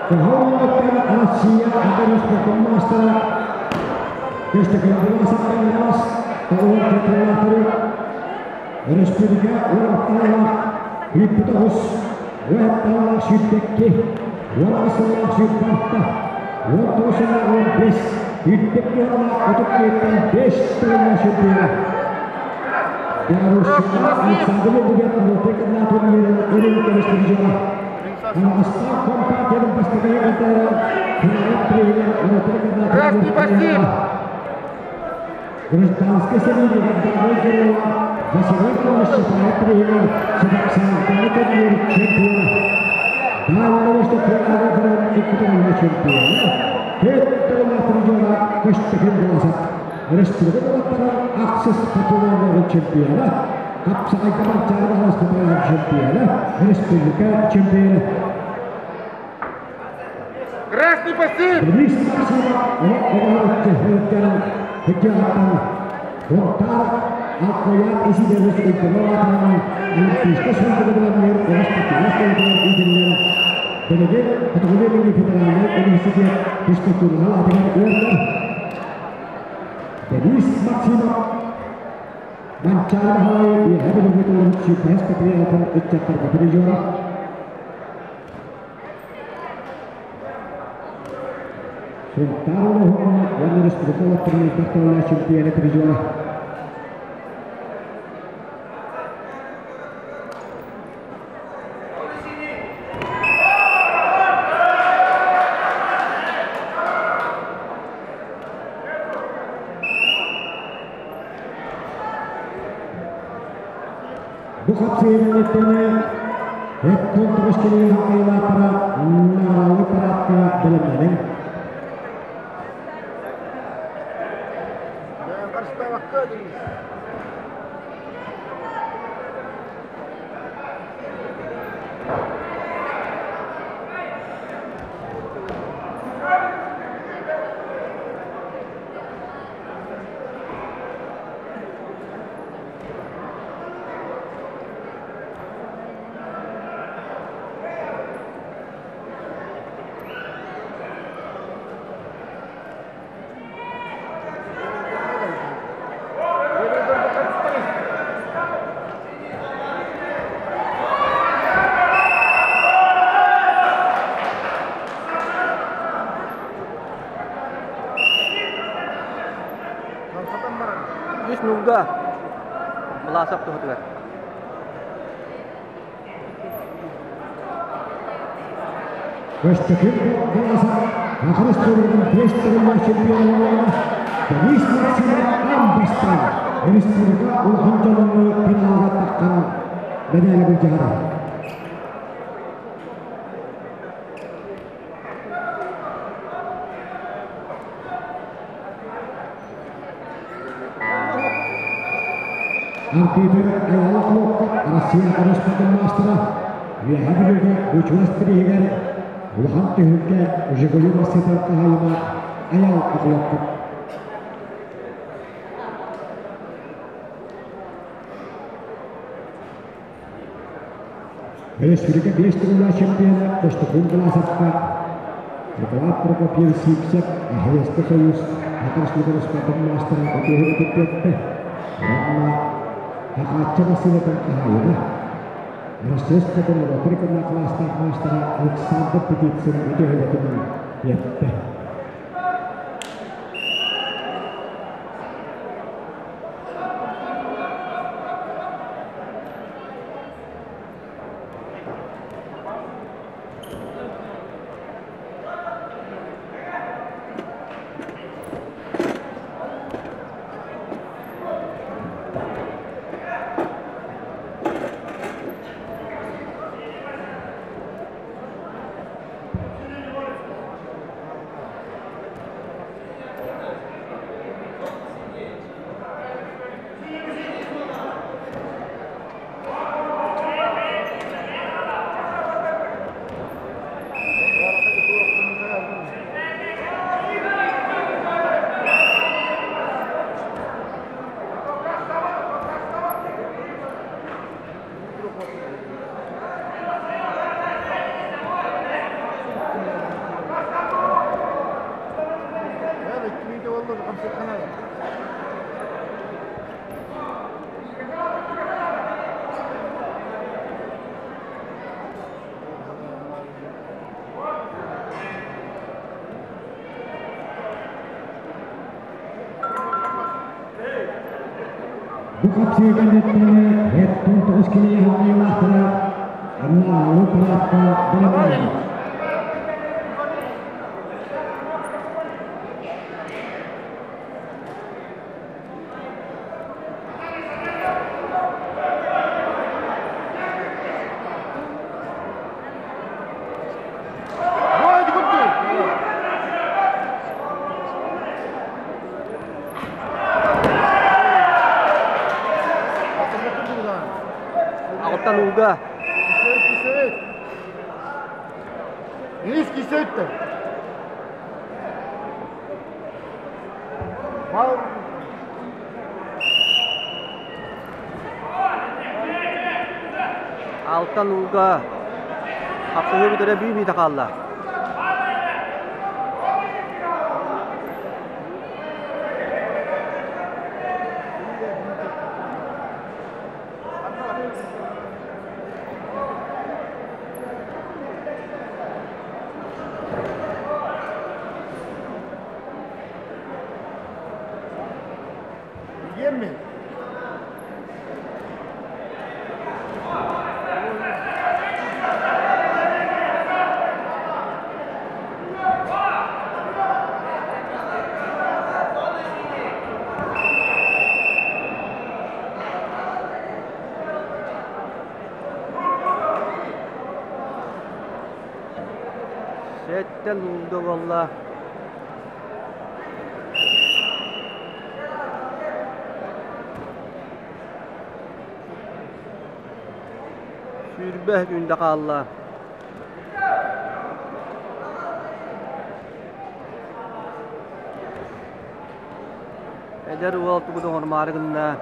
Kehoikan Asia terus berkemaster. Kestakan belasan kelas tahun keterlaluan. Terus juga orang talak hiputus. Wah talak sidekki. Wah talak sidbahta. Waktu senang lebih hidupnya untuk kita destinasinya. Harus sambil juga memberikan aturan ini terus berjalan. Asal kompak yang pastikan antara Fitri yang memberikan aturan. Terus tas kesini dengan berbagai masih lagi Fitri yang sedang sampai ke champion. Dan setelah aturan ikutan champion. Kita berjuang kestakan belasan. Terus berjuang akses perjuangan dari champion. Kapsa akan cara harus berjuang champion. Terus berjuang champion. Keras di pasir. Beris maksimal orang kehadiran kejahatan. Kontar apa yang isi dari kebenaran lebih kesan kebenaran yang seperti yang dengan kemudian kemudian ini keterangan ini setiap diskusi hal dengan keluarga. Jadi maksimal mencari hal yang ada di dalam situasi seperti yang akan ucapkan kepada juara. Sementara Muhammad yang harus bertolak terlibat oleh champion kepada juara. Bukan sih itu terus kini hanya para melalui para ke dalam jaring. Nunggu melasap tuh hati. Kestakan belasan harus turun destinasi champion lawan. Beris maksimal ambastan. Beris juga ulang jalan final katakan medali berjalan. Artinya ayah lokal Asia harus berkemaster. Dia hadir juga ujuan teriakan. Ulang tehuknya juga masih terkahayama ayah lokal. Beres juga destinasi champion kestakan belasan pak. Setelah perkopian sip-sip akhirnya terus akan terus berkemaster untuk hidup. Karena akan masih terkahayama. Proses pertemuan berikutnya kelas master Alexander Peterson itu ada teman ya teh. Bukapsiikan nyt hettuun tuoskeli ihan viilahtena. Anna lupalattaa Belgrade. Taluga. Niski sitten. Faul. Altaluga. Hapsahı bir tane bir takalla. Yemi. Setten oldu valla. Sürbeh günde kalla. Eder uvaltı bu da ormargınla.